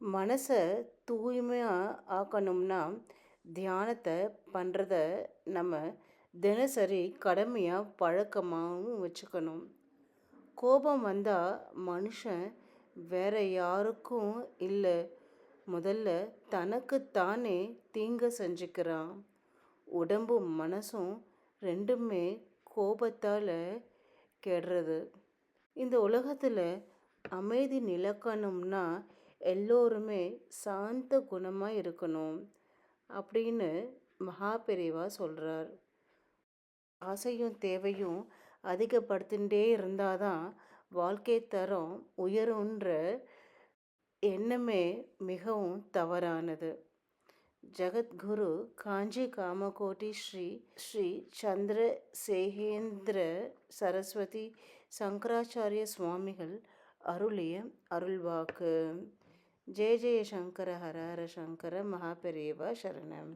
மனசை தூய்மையாக ஆக்கணும்னா தியானத்தை பண்ணுறத நம்ம தினசரி கடமையாக பழக்கமாகவும் வச்சுக்கணும். கோபம் வந்தால் மனுஷன் வேற யாருக்கும் இல்லை, முதல்ல தனக்குத்தானே தீங்க செஞ்சுக்கிறான். உடம்பும் மனசும் ரெண்டுமே கோபத்தால் கெடுறது. இந்த உலகத்தில் அமைதி நிலக்கணும்னா எல்லோருமே சாந்த குணமாக இருக்கணும் அப்படின்னு மகாபெரிவா சொல்கிறார். ஆசையும் தேவையும் அதிகப்படுத்திகிட்டே இருந்தால் தான் வாழ்க்கை தரம் உயருன்ற எண்ணமே மிகவும் தவறானது. ஜகத்குரு காஞ்சி காமகோட்டி ஸ்ரீ ஸ்ரீ சந்திரசேகேந்திர சரஸ்வதி சங்கராச்சாரிய சுவாமிகள் அருளிய அருள்வாக்கு. ஜெய ஜெய சங்கர ஹர ஹர சங்கர மகாபெரிவா சரணம்.